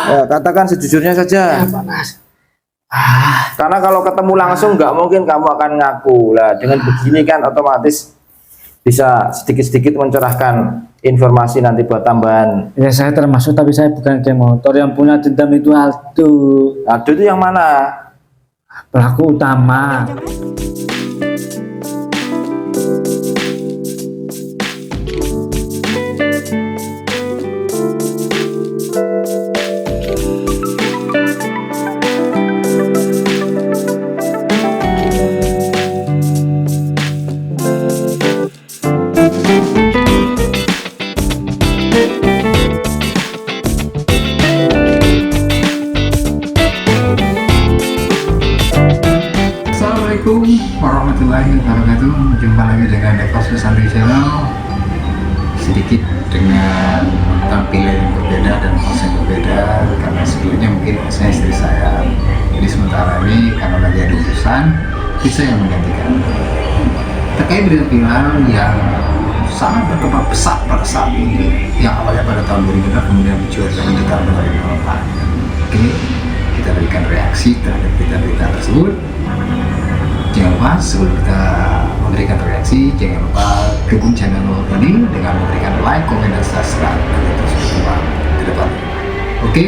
Ya, katakan sejujurnya saja. Panas. Karena kalau ketemu langsung nggak mungkin kamu akan ngaku. Lah dengan begini kan otomatis bisa sedikit-sedikit mencerahkan informasi nanti buat tambahan. Ya saya termasuk, tapi saya bukan geng motor. Yang punya dendam itu Aldo. Aldo itu yang mana? Pelaku utama. Assalamualaikum warahmatullahi wabarakatuh. Jumpa lagi dengan Dekosus Sandri Channel. Sedikit dengan tampilan yang berbeda dan pose yang berbeda, karena sebelumnya mungkin saya istri saya. Jadi sementara ini karena lagi ada urusan, saya yang menggantikan. Terkait dengan film yang sangat berkembang pesat pada saat ini, yang awalnya pada tahun 2006 kemudian dicuitkan di tahun 2004. Oke, kita berikan reaksi terhadap berita-berita tersebut. Jangan lupa sebelum kita memberikan reaksi, jangan lupa dukung channel ini dengan memberikan like, komen, dan subscribe agar terus berkembang ke depan. Oke,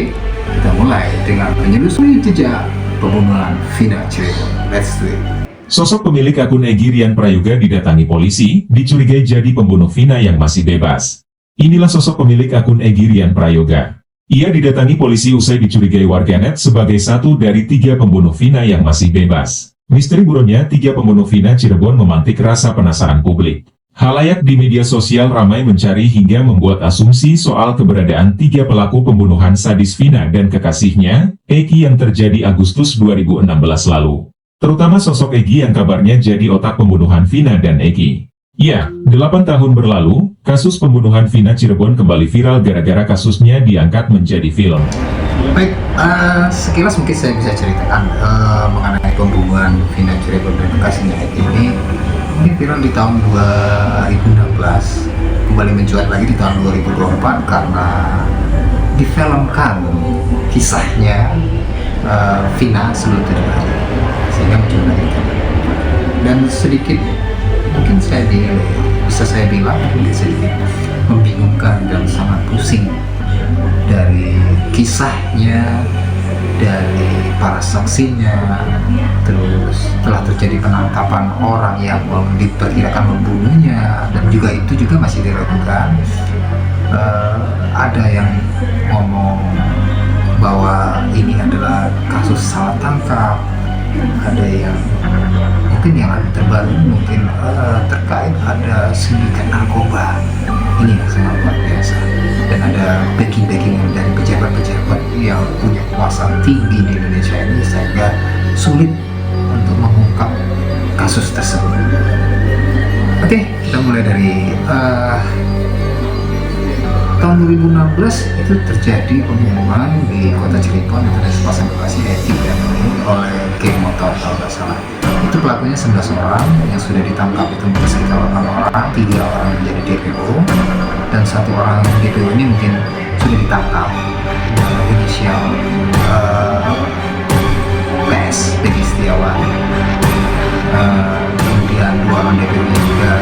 kita mulai dengan menyelusuri jejak pembunuhan Vina Cirebon. Let's do it. Sosok pemilik akun Egy Rian Prayoga didatangi polisi, dicurigai jadi pembunuh Vina yang masih bebas. Inilah sosok pemilik akun Egy Rian Prayoga. Ia didatangi polisi usai dicurigai warganet sebagai satu dari 3 pembunuh Vina yang masih bebas. Misteri buronnya 3 pembunuh Vina Cirebon memantik rasa penasaran publik. Khalayak di media sosial ramai mencari hingga membuat asumsi soal keberadaan 3 pelaku pembunuhan sadis Vina dan kekasihnya, Egy, yang terjadi Agustus 2016 lalu. Terutama sosok Egy yang kabarnya jadi otak pembunuhan Vina dan Egy. Ya, 8 tahun berlalu, kasus pembunuhan Vina Cirebon kembali viral gara-gara kasusnya diangkat menjadi film. Baik, sekilas mungkin saya bisa ceritakan mengenai pembunuhan Vina Cirebon dan kekasihnya ini. Ini viral di tahun 2016, kembali mencuat lagi di tahun 2024 karena difilmkan kisahnya Vina sebelum terjadi, sehingga muncul lagi. Dan sedikit mungkin bisa saya bilang mungkin sedikit membingungkan dan sangat pusing dari kisahnya, dari para saksinya. Terus telah terjadi penangkapan orang yang diperkirakan membunuhnya, dan juga itu juga masih diragukan. Ada yang ngomong bahwa ini adalah kasus salah tangkap, ada yang mungkin yang terbaru mungkin terkait ada sindikat narkoba. Ini yang sangat luar biasa, dan ada backing dari pejabat-pejabat yang punya kuasa tinggi di Indonesia ini, sehingga sulit untuk mengungkap kasus tersebut. Oke, kita mulai dari tahun 2016 itu terjadi pembunuhan di kota Cirebon antara sepasang kekasih Egy oleh geng motor kalau nggak salah. Itu pelakunya 11 orang yang sudah ditangkap, itu mungkin sekitar 8 orang, 3 orang menjadi DPO, dan 1 orang DPO ini mungkin sudah ditangkap dengan inisial PS, Peggy Setiawan. Kemudian 2 orang DPO nya juga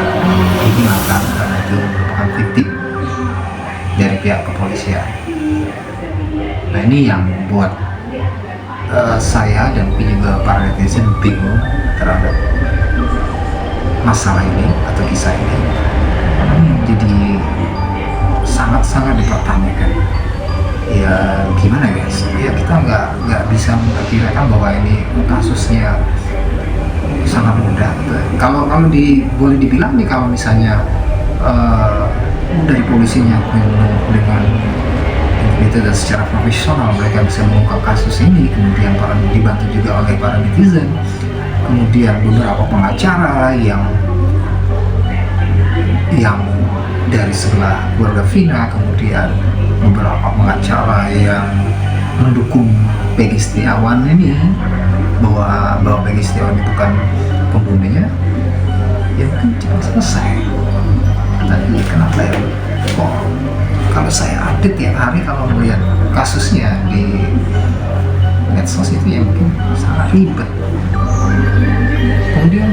dihilangkan karena itu merupakan fiktif dari pihak kepolisian. Nah, ini yang membuat saya dan juga para netizen bingung terhadap masalah ini atau kisah ini. Jadi sangat-sangat dipertanyakan. Ya gimana guys? Ya kita nggak bisa memperkirakan bahwa ini kasusnya sangat mudah. Kalau boleh dibilang nih, kalau misalnya dari polisinya dengan itu dan secara profesional mereka bisa mengungkap kasus ini, kemudian dibantu juga oleh para netizen, kemudian beberapa pengacara yang dari sebelah keluarga Vina, kemudian beberapa pengacara yang mendukung Peggy Setiawan ini, bahwa Peggy Setiawan itu bukan pembunuhnya, ya mungkin cepat selesai. Tapi kenapa ya kok kalau saya update tiap hari kalau melihat kasusnya di medsos itu ya mungkin sangat ribet. Kemudian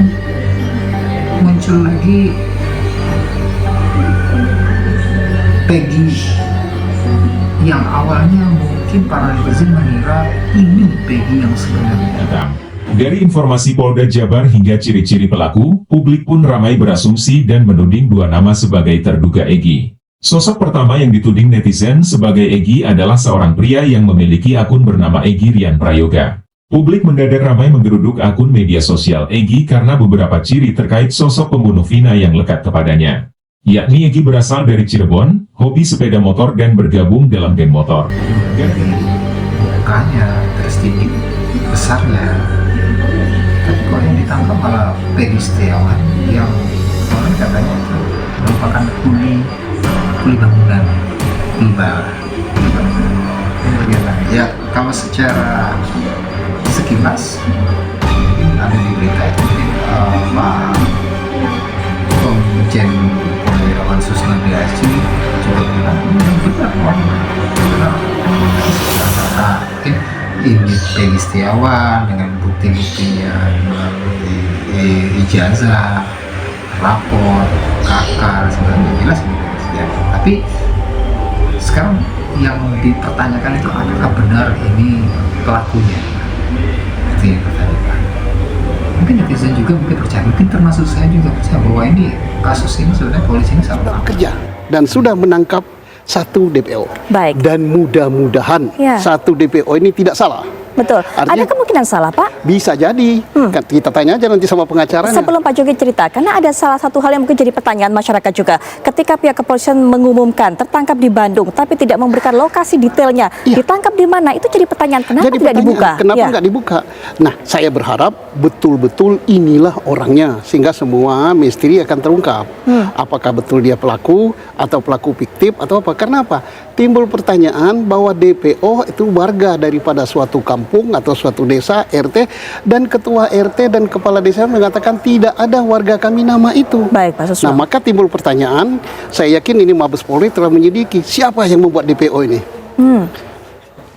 muncul lagi Peggy yang awalnya mungkin para netizen mengira ini Peggy yang sebenarnya. Dari informasi Polda Jabar hingga ciri-ciri pelaku, publik pun ramai berasumsi dan menuding dua nama sebagai terduga Egy. Sosok pertama yang dituding netizen sebagai Egy adalah seorang pria yang memiliki akun bernama Egy Rian Prayoga. Publik mendadak ramai menggeruduk akun media sosial Egy karena beberapa ciri terkait sosok pembunuh Vina yang lekat kepadanya. Yakni Egy berasal dari Cirebon, hobi sepeda motor dan bergabung dalam geng motor. Dari mukanya, terus tinggi besarnya. Tapi kok yang ditangkap malah Peggy Setiawan yang orang katanya itu merupakan kuli bangunan, ya kalau secara sekilas ada di berita itu Pak Komjen Purnawirawan Susnadi Aji juga bilang benar ini Peggy Setiawan dengan bukti-buktinya ijazah, rapor, kakak, sebenarnya jelas ya. Tapi sekarang yang dipertanyakan itu apakah benar ini pelakunya, itu yang dipertanyakan. Mungkin netizen juga mungkin percaya, mungkin termasuk saya juga percaya bahwa ini kasus ini sebenarnya polisi ini salah kerja dan sudah menangkap satu DPO. Baik. Dan mudah-mudahan satu DPO ini tidak salah. Betul. Artinya, ada kemungkinan salah, Pak? Bisa jadi. Kan kita tanya aja nanti sama pengacaranya. Sebelum Pak Jogi cerita, karena ada salah satu hal yang mungkin jadi pertanyaan masyarakat juga. Ketika pihak kepolisian mengumumkan tertangkap di Bandung, tapi tidak memberikan lokasi detailnya, ditangkap di mana, itu jadi pertanyaan kenapa jadi tidak dibuka? Kenapa nggak dibuka? Nah, saya berharap betul-betul inilah orangnya, sehingga semua misteri akan terungkap. Apakah betul dia pelaku, atau pelaku fiktif, atau apa? Karena apa? Timbul pertanyaan bahwa DPO itu warga daripada suatu kampung atau suatu desa, RT, dan ketua RT dan kepala desa mengatakan tidak ada warga kami nama itu. Baik, Pak Susno. Nah, maka timbul pertanyaan, saya yakin ini Mabes Polri telah menyelidiki siapa yang membuat DPO ini.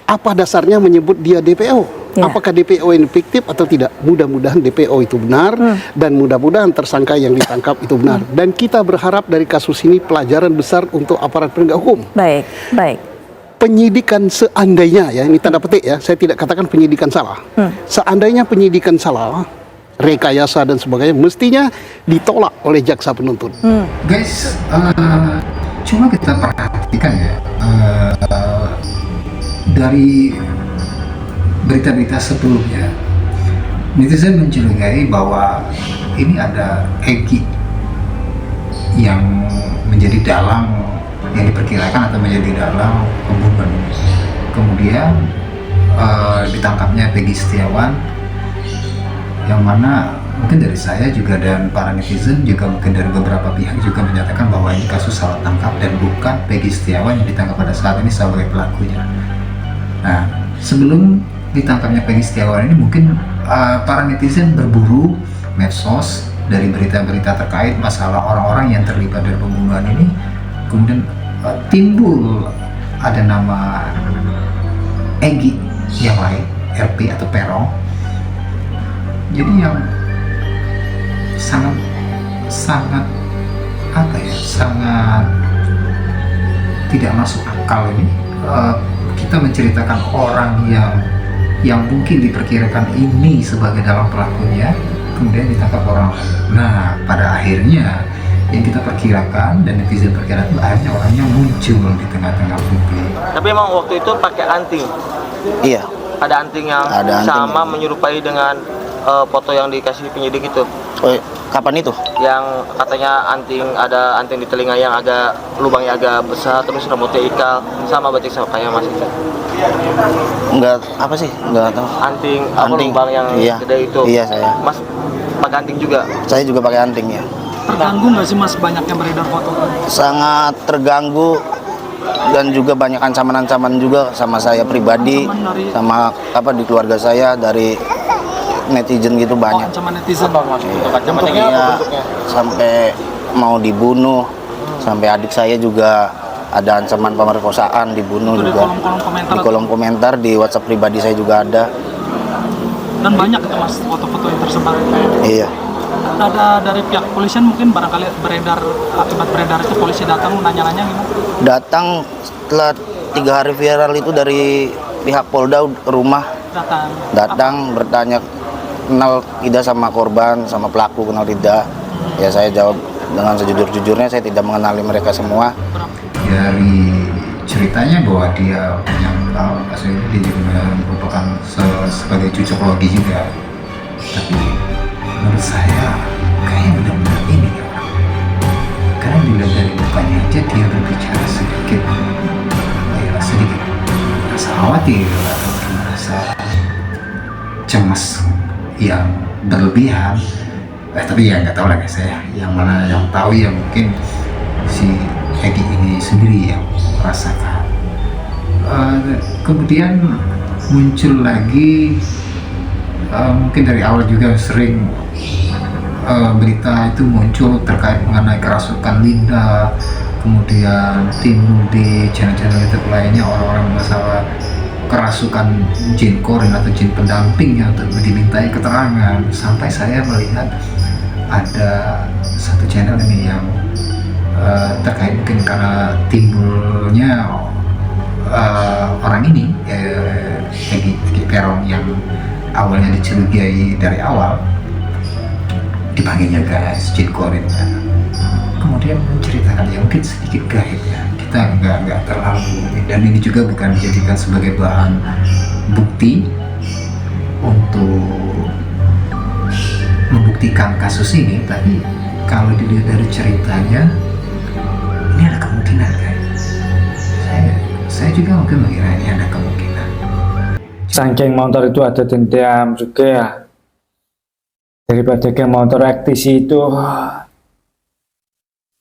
Apa dasarnya menyebut dia DPO? Apakah DPO ini fiktif atau tidak? Mudah-mudahan DPO itu benar, dan mudah-mudahan tersangka yang ditangkap itu benar. Dan kita berharap dari kasus ini pelajaran besar untuk aparat penegak hukum. Baik, baik. Penyidikan seandainya, ya ini tanda petik ya, saya tidak katakan penyidikan salah. Seandainya penyidikan salah, rekayasa dan sebagainya, mestinya ditolak oleh jaksa penuntut. Guys, cuma kita perhatikan ya, dari berita-berita sebelumnya, netizen mencurigai bahwa ini ada Egy yang menjadi dalang, yang diperkirakan atau menjadi dalang pembunuhan ini. Kemudian ditangkapnya Peggy Setiawan, yang mana mungkin dari saya juga dan para netizen juga mungkin dari beberapa pihak juga menyatakan bahwa ini kasus salah tangkap dan bukan Peggy Setiawan yang ditangkap pada saat ini sebagai pelakunya. Nah, sebelum ditangkapnya Peggy Setiawan ini mungkin para netizen berburu medsos dari berita-berita terkait masalah orang-orang yang terlibat dalam pembunuhan ini. Kemudian timbul ada nama Egy yang lain, RP atau Perong. Jadi yang sangat apa ya, sangat tidak masuk akal ini. Kita menceritakan orang yang mungkin diperkirakan ini sebagai dalang pelakunya, kemudian ditangkap orang lain. Nah, pada akhirnya yang kita perkirakan dan netizen perkirakan, akhirnya orangnya muncul di tengah-tengah publik. Tapi emang waktu itu pakai anting. Iya. Ada anting yang sama menyerupai dengan foto yang dikasih penyidik itu. Oh, kapan itu? Yang katanya ada anting di telinga yang agak lubangnya agak besar, terus rambutnya ikal, sama berarti sama kayak Mas itu. Enggak, apa sih? Enggak tahu. Anting lubang yang gede itu. Iya, saya. Mas pakai anting juga? Saya juga pakai anting ya. Terganggu nggak sih Mas banyak yang beredar foto? Sangat terganggu, dan juga banyak ancaman-ancaman juga sama saya pribadi, sama di keluarga saya, dari netizen gitu banyak. Ancaman netizen. Iya, sampai mau dibunuh, sampai adik saya juga ada ancaman pemerkosaan, dibunuh Itu di juga. kolom-kolom komentar. Di kolom komentar di WhatsApp pribadi saya juga ada. Dan banyak itu mas foto-foto yang tersebar. Iya. Ada dari pihak kepolisian mungkin barangkali akibat beredar itu polisi datang nanya-nanya gimana? Datang setelah 3 hari viral itu dari pihak Polda ke rumah, datang bertanya kenal tidak sama korban, sama pelaku kenal tidak. Ya saya jawab dengan sejujur-jujurnya, saya tidak mengenali mereka semua. Dari ceritanya bahwa dia punya kasus ini, dia juga merupakan sebagai cocokologi juga. Tapi menurut saya kayaknya benar-benar ini ya orang. Karena dilihat dari mukanya aja dia berbicara sedikit rasa khawatir atau rasa cemas yang berlebihan. Tapi ya nggak tahu lagi saya. Yang mana yang tahu ya mungkin si Egi ini sendiri yang merasakan. Kemudian muncul lagi mungkin dari awal juga sering berita itu muncul terkait mengenai kerasukan Linda, kemudian timbul di channel-channel YouTube lainnya orang-orang masalah kerasukan jin korin atau jin pendampingnya untuk dimintai keterangan. Sampai saya melihat ada satu channel ini yang terkait mungkin karena timbulnya orang ini Egi Peron yang awalnya dicurigai dari awal, dipanggilnya guys jin korin, kemudian menceritakan yang mungkin sedikit gaib ya, kita nggak terlalu, dan ini juga bukan dijadikan sebagai bahan bukti untuk membuktikan kasus ini, tapi kalau dilihat dari ceritanya ini ada kemungkinan guys. Saya juga mungkin mengira ini ada kemungkinan. Saking motor itu ada dendam juga ya. Daripada geng motor aktisi itu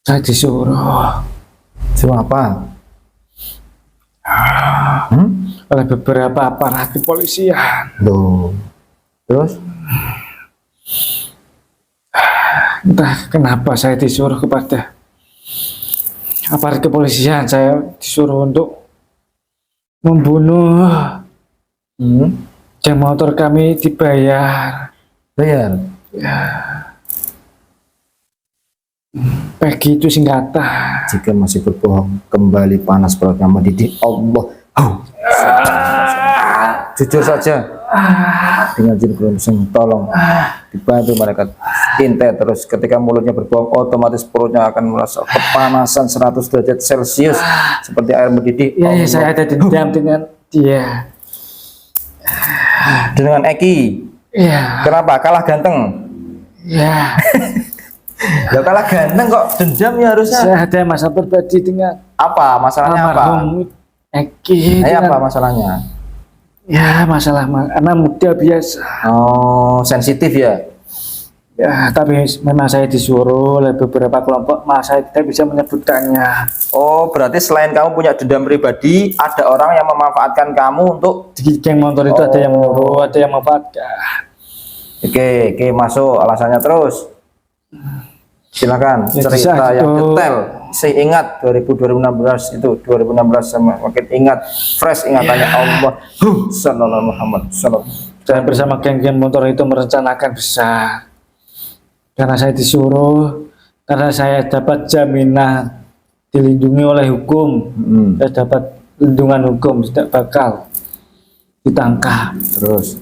saya disuruh apa? oleh beberapa aparat kepolisian. Loh. Terus? Entah kenapa saya disuruh kepada aparat kepolisian, saya disuruh untuk membunuh geng motor kami, dibayar. Bayar? Ya. Pegi itu singkatan. Jika masih berbohong, kembali panas perutnya mendidih. Allah. Jujur saja. Dengan jin kelungsing, tolong dibantu mereka intai terus. Ketika mulutnya berbohong, otomatis perutnya akan merasa kepanasan 100 derajat Celcius seperti air mendidih. Ya, saya ada dendam dengan dia. Dengan Eki. Ya. Kenapa? Kalah ganteng. Ya. Ya kalah ganteng kok dendam ya harusnya. Saya ada masalah pribadi dengan apa? Masalahnya apa? Eki. Apa masalahnya? Ya, masalah anak muda biasa. Oh, sensitif ya? Ya, tapi memang saya disuruh oleh beberapa kelompok, saya tidak bisa menyebutkannya. Oh, berarti selain kamu punya dendam pribadi, ada orang yang memanfaatkan kamu untuk di geng motor itu. Ada yang menyuruh, ada yang memanfaatkan. Oke, masuk alasannya terus. Silakan Ya, cerita yang detail. Saya ingat 2016 itu 2016 sama makin ingat fresh ingatannya Allah. Sallallahu Muhammad sallallahu. Saya bersama geng-geng motor itu merencanakan besar. Karena saya disuruh, karena saya dapat jaminan dilindungi oleh hukum, saya dapat lindungan hukum, tidak bakal ditangkap. Terus,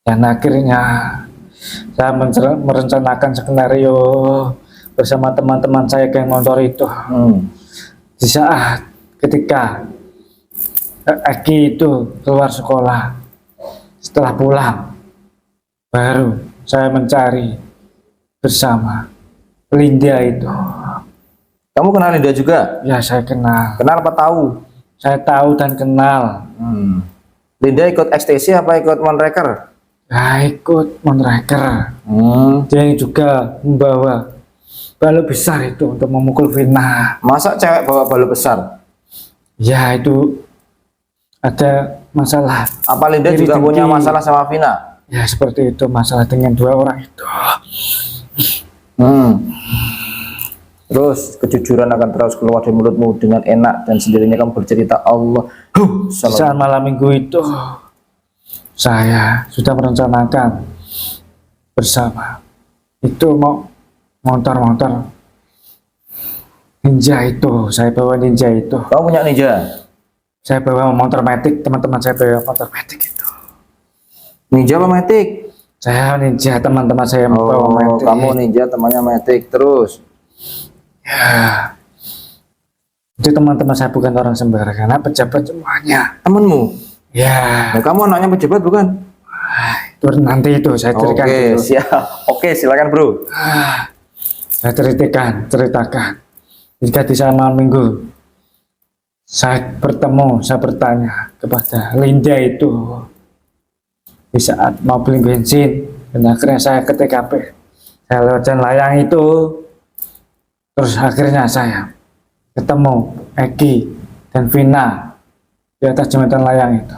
dan akhirnya saya merencanakan skenario bersama teman-teman saya geng motor itu. Di saat ketika Eki itu keluar sekolah, setelah pulang baru saya mencari bersama Linda itu. Kamu kenal Linda juga? Ya, saya kenal. Kenal apa tahu? Saya tahu dan kenal. Linda ikut ekstasi apa ikut Monreker? Ya, ikut Monreker. Dia juga membawa balok besar itu untuk memukul Vina. Masa cewek bawa balok besar? Ya, itu ada masalah. Apa Linda juga punya masalah sama Vina? Ya, seperti itu, masalah dengan dua orang itu. Terus kejujuran akan terus keluar dari mulutmu dengan enak dan sendirinya kamu bercerita Allah. Saat malam minggu itu saya sudah merencanakan bersama itu mau motor ninja itu, saya bawa ninja itu. Kamu punya ninja? Saya bawa motor matic, teman-teman saya bawa motor matic itu. Ninja apa matic? Saya ninja, teman-teman saya bawa Oh, matic. kamu ninja, temannya matic. Terus? Ya, itu teman-teman saya bukan orang sembarangan, karena pejabat semuanya. Temenmu? Ya, Nah, kamu anaknya pejabat bukan? itu nanti itu saya ceritakan Oke, dulu. siap. Oke, silakan bro. Saya ceritakan. Jika di saat malam minggu saya bertanya kepada Linda itu di saat mau beli bensin, dan akhirnya saya ke TKP. Saya lewat jalan layang itu, terus akhirnya saya ketemu Egi dan Vina di atas jembatan layang itu.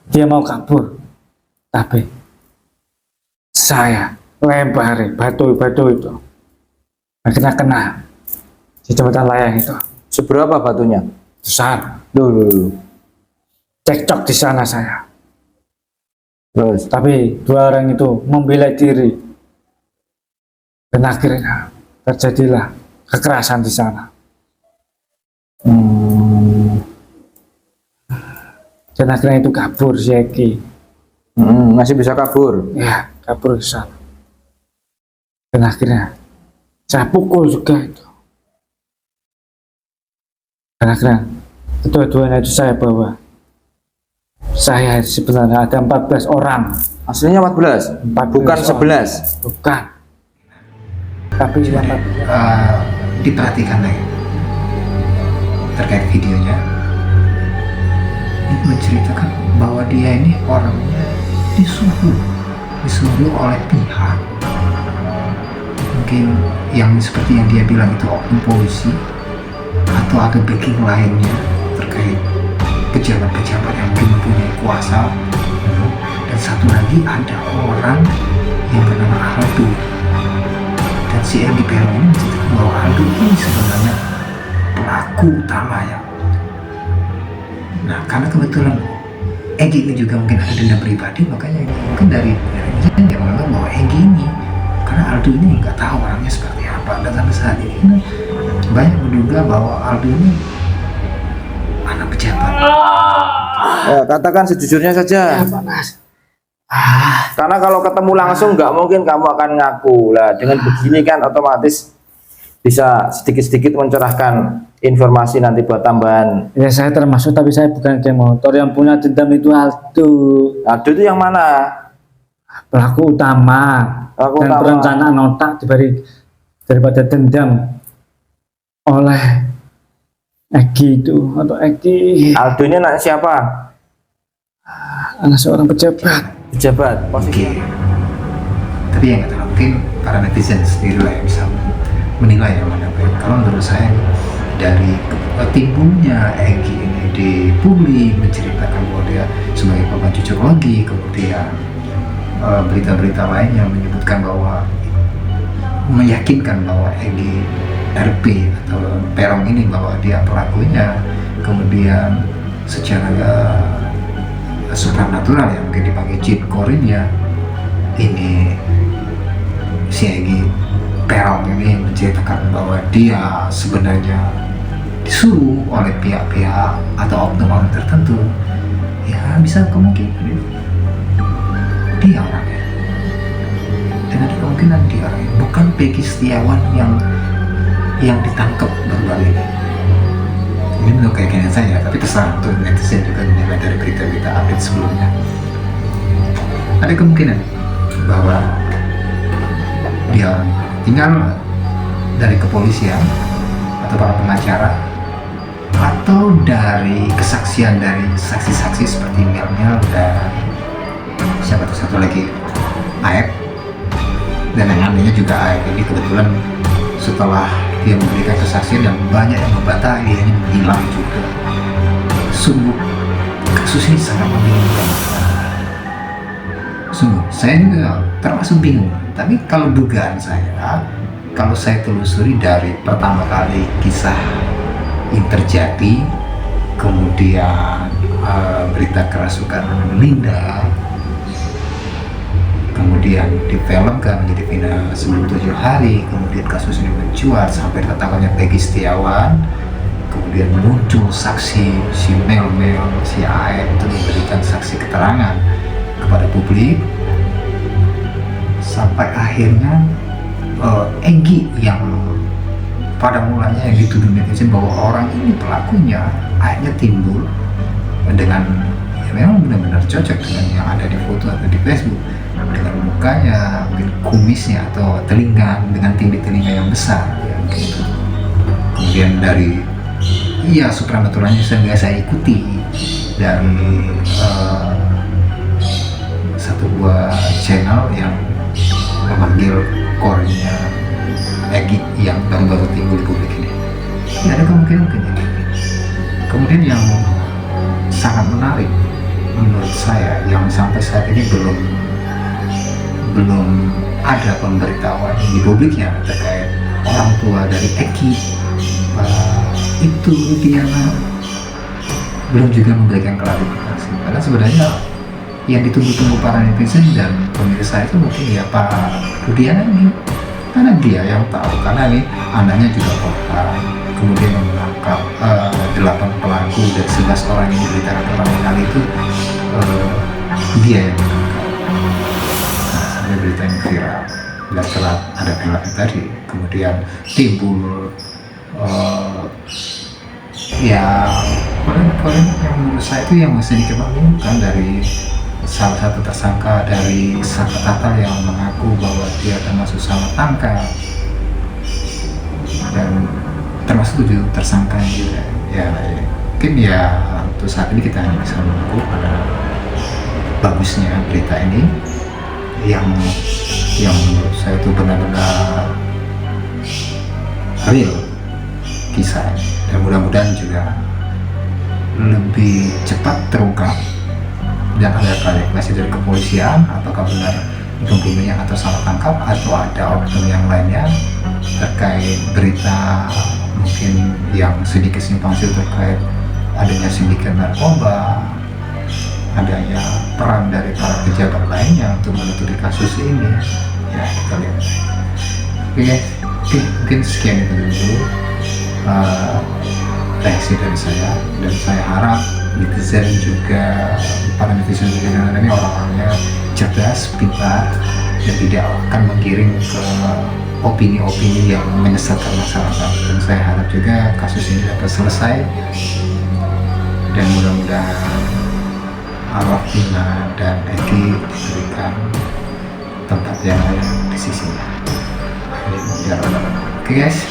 Dia mau kabur, tapi saya lempari batu itu, akhirnya kena di jembatan layang itu. Seberapa batunya? Besar, Dulu. cekcok di sana saya. Terus? Tapi dua orang itu membela diri, dan akhirnya terjadilah kekerasan di sana. Dan akhirnya itu kabur si Eki. Masih bisa kabur? Ya, kabur ke sana. Dan akhirnya saya pukul juga itu. Dan akhirnya kedua-duanya itu saya bawa. Saya sebenarnya ada 14 orang. Aslinya 14? 14 Bukan orang. 11? Bukan. Tapi yang 14. Diperhatikan lagi terkait videonya, ini menceritakan bahwa dia ini orangnya disuruh oleh pihak mungkin yang seperti yang dia bilang itu oknum polisi atau ada backing lainnya terkait pejabat-pejabat yang mungkin mempunyai kuasa. Dan satu lagi ada orang yang bernama Aldo, dan si Egi Perong ini menceritakan bahwa Aldo ini sebenarnya pelaku utamanya. Nah, karena kebetulan Egi ini juga mungkin ada dendam pribadi, makanya mungkin dari ini dia menganggap bahwa Egi ini, karena Aldo ini nggak tahu orangnya seperti apa, dan sampai saat ini banyak menduga bahwa Aldo ini anak pejabat. Ya, katakan sejujurnya saja. Karena kalau ketemu langsung nggak mungkin kamu akan ngaku lah. Dengan begini kan otomatis bisa sedikit-sedikit mencerahkan informasi nanti buat tambahan. Ya saya termasuk, tapi saya bukan geng motor. Yang punya dendam itu Aldo. Aldo itu yang mana? Pelaku utama. Pelaku dan utama. perencanaan otak daripada dendam oleh Egi itu, atau Egi. Aldo ini anak siapa? Anak seorang pejabat. Pejabat. Posisi. Tapi yang nggak tahu, mungkin para netizen sendiri lah yang bisa menilai yang mana baik. Kalau menurut saya dari timbulnya Egi ini di publik menceritakan bahwa dia sebagai korban cocok lagi, kemudian berita-berita lain yang menyebutkan bahwa meyakinkan bahwa Egi RP atau Perong ini bahwa dia pelakunya, kemudian secara supranatural ya mungkin dipakai jin korinnya, ini si Egi Perong ini menceritakan bahwa dia sebenarnya disuruh oleh pihak-pihak atau oknum-oknum tertentu. Ya bisa kemungkinan dia orangnya, dan ada kemungkinan dia orangnya, bukan Peggy Setiawan yang ditangkap baru-baru ini. Ini menurut keyakinan saya, tapi terserah untuk netizen juga menilai dari berita-berita update sebelumnya. Ada kemungkinan bahwa dia tinggal dari kepolisian atau para pengacara, atau dari kesaksian dari saksi-saksi seperti Mel dan siapa tuh satu lagi Aep, dan yang anehnya juga Aep ini kebetulan setelah dia memberikan kesaksian dan banyak yang membantah, dia ini menghilang juga. Sungguh kasus ini sangat membingungkan. Sungguh saya juga termasuk bingung, tapi kalau dugaan saya kalau saya telusuri dari pertama kali kisah ini terjadi, kemudian berita kerasukan Linda, kemudian difilmkan menjadi final sebelum 7 hari, kemudian kasus ini mencuat sampai tertangkapnya Peggy Setiawan, kemudian muncul saksi si Mel, si AM itu memberikan saksi keterangan kepada publik, sampai akhirnya Egy yang pada mulanya yang dituduh netizen bahwa orang ini pelakunya, akhirnya timbul dengan ya memang benar-benar cocok dengan yang ada di foto atau di Facebook, dengan mukanya, mungkin kumisnya atau telinga dengan telinga yang besar ya, gitu. Kemudian dari supranaturalnya saya ikuti dari satu buah channel yang memanggil kornya Egy yang baru-baru timbul di publik ini. Tidak ada kemungkinan kejadian. Kemudian yang sangat menarik menurut saya yang sampai saat ini belum ada pemberitahuan di publiknya terkait orang tua dari Egy, itu Rudiana belum juga memberikan klarifikasi. Padahal sebenarnya yang ditunggu-tunggu para netizen dan pemirsa itu mungkin ya Pak Rudiana ini, karena dia yang tahu, karena ini anaknya juga korban, kemudian menangkap 8 pelaku dari 11 orang yang diberitakan kriminal itu, dia yang menangkap. Nah, sampai berita ini viral dan setelah ada film tadi, kemudian timbul poin yang menurut saya itu yang masih dikembangkan dari salah satu tersangka dari Saka Tatal yang mengaku bahwa dia termasuk salah tangkap, dan termasuk 7 tersangka juga. Mungkin untuk saat ini kita hanya bisa menunggu pada bagusnya berita ini yang menurut saya itu benar-benar real kisahnya, dan mudah-mudahan juga lebih cepat terungkap dan ada klarifikasi dari kepolisian apakah benar pembunuhnya atau salah tangkap atau ada oknum yang lainnya terkait berita mungkin yang sedikit simpang siur terkait adanya sindikat narkoba, adanya peran dari para pejabat lainnya untuk menutupi kasus ini. Ya, kita lihat. Oke, mungkin sekian itu dulu reaksi dari saya, dan saya harap netizen juga, para netizen juga ini orang-orangnya cerdas, pintar, dan tidak akan menggiring ke opini-opini yang menyesatkan masyarakat. Dan saya harap juga kasus ini dapat selesai, dan mudah-mudahan arwah Vina dan Egy diberikan tempat yang layak di sisinya. Oke guys,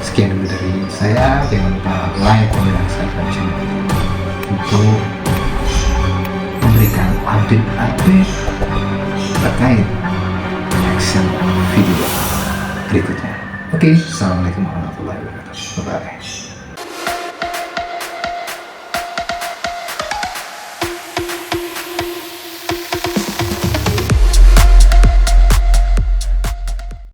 sekian dulu dari saya. Jangan lupa like, komen, dan subscribe channel ini untuk memberikan update terkait action video berikutnya. Oke, assalamualaikum warahmatullahi wabarakatuh. Bye bye.